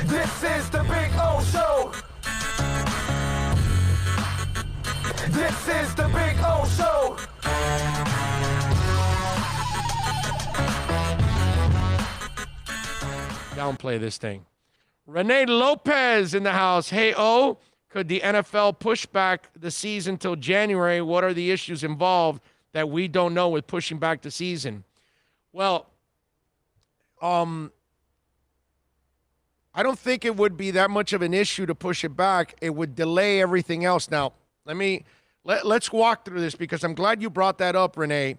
This is the Big O Show. This is the Big O Show. Downplay this thing. Renee Lopez in the house. Hey, O, could the NFL push back the season till January? What are the issues involved that we don't know with pushing back the season? Well, I don't think it would be that much of an issue to push it back. It would delay everything else. Now, let's walk through this because I'm glad you brought that up, Renee,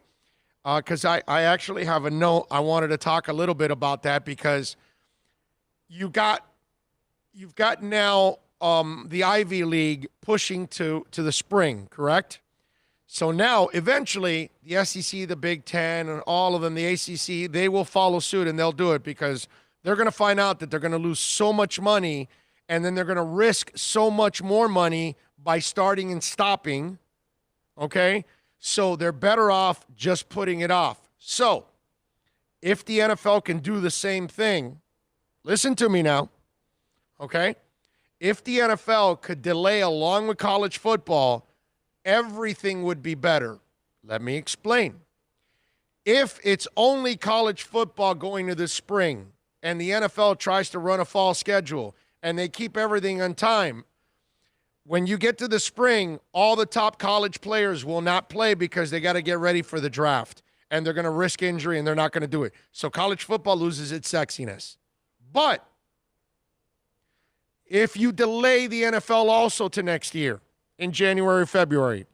because I actually have a note. I wanted to talk a little bit about that because you've got now the Ivy League pushing to the spring, correct? So now, eventually, the SEC, the Big Ten, and all of them, the ACC, they will follow suit and they'll do it because they're going to find out that they're going to lose so much money and then they're going to risk so much more money by starting and stopping, okay? So they're better off just putting it off. So if the NFL can do the same thing, listen to me now, okay? If the NFL could delay along with college football, everything would be better. Let me explain. If it's only college football going to the spring and the NFL tries to run a fall schedule and they keep everything on time, when you get to the spring, all the top college players will not play because they got to get ready for the draft and they're going to risk injury and they're not going to do it. So college football loses its sexiness. But if you delay the NFL also to next year in January, February,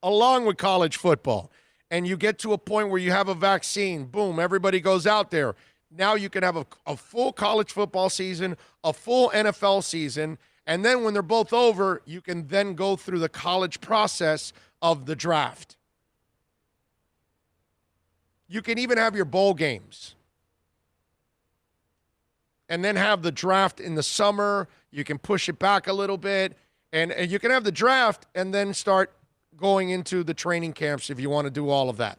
along with college football, and you get to a point where you have a vaccine, boom, everybody goes out there. Now you can have a full college football season, a full NFL season, and then when they're both over, you can then go through the college process of the draft. You can even have your bowl games. And then have the draft in the summer. You can push it back a little bit. And you can have the draft and then start going into the training camps if you want to do all of that.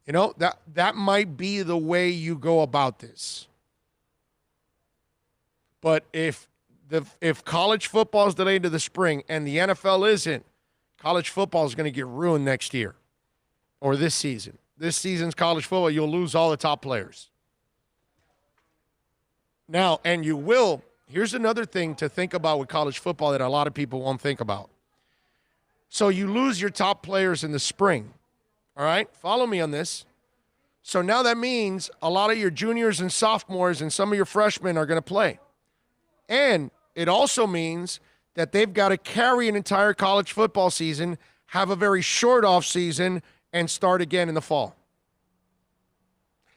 You know, that might be the way you go about this. But if college football is delayed to the spring and the NFL isn't, college football is going to get ruined next year or this season. This season's college football, you'll lose all the top players. Now, and you will, here's another thing to think about with college football that a lot of people won't think about. So you lose your top players in the spring, all right? Follow me on this. So now that means a lot of your juniors and sophomores and some of your freshmen are going to play. And it also means that they've got to carry an entire college football season, have a very short off season, and start again in the fall.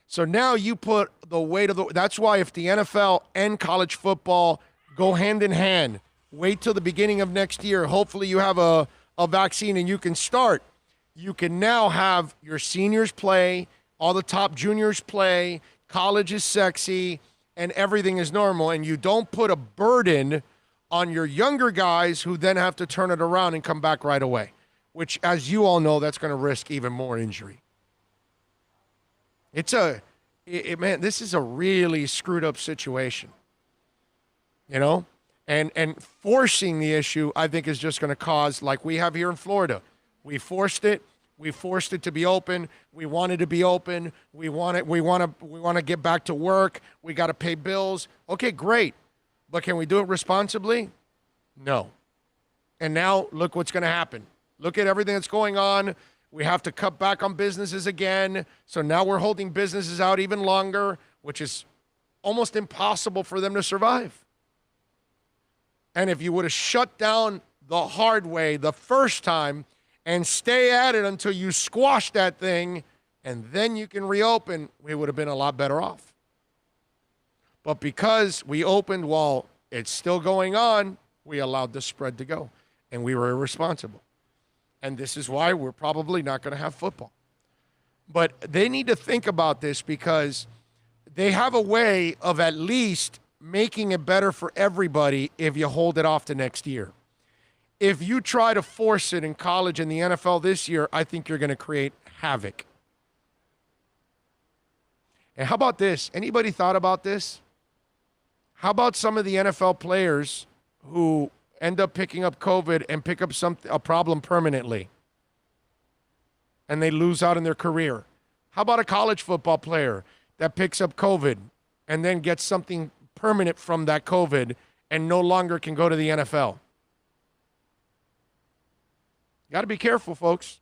So now you put the weight of that's why if the NFL and college football go hand in hand, wait till the beginning of next year, hopefully you have a vaccine and you can start. You can now have your seniors play, all the top juniors play, college is sexy, and everything is normal, and you don't put a burden on your younger guys who then have to turn it around and come back right away, which, as you all know, that's going to risk even more injury. Man, this is a really screwed up situation, you know? And forcing the issue, I think, is just going to cause, like we have here in Florida. We forced it. We forced it to be open. We wanted to be open. We want to get back to work. We got to pay bills. Okay, great. But can we do it responsibly? No. And now look what's going to happen. Look at everything that's going on. We have to cut back on businesses again. So now we're holding businesses out even longer, which is almost impossible for them to survive. And if you would have shut down the hard way the first time and stay at it until you squash that thing, and then you can reopen, we would have been a lot better off. But because we opened while it's still going on, we allowed the spread to go, and we were irresponsible. And this is why we're probably not going to have football. But they need to think about this because they have a way of at least making it better for everybody if you hold it off to next year. If you try to force it in college and the NFL this year, I think you're going to create havoc. And how about this? Anybody thought about this? How about some of the NFL players who end up picking up COVID and pick up a problem permanently, and they lose out in their career? How about a college football player that picks up COVID and then gets something permanent from that COVID and no longer can go to the NFL? You got to be careful, folks.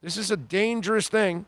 This is a dangerous thing.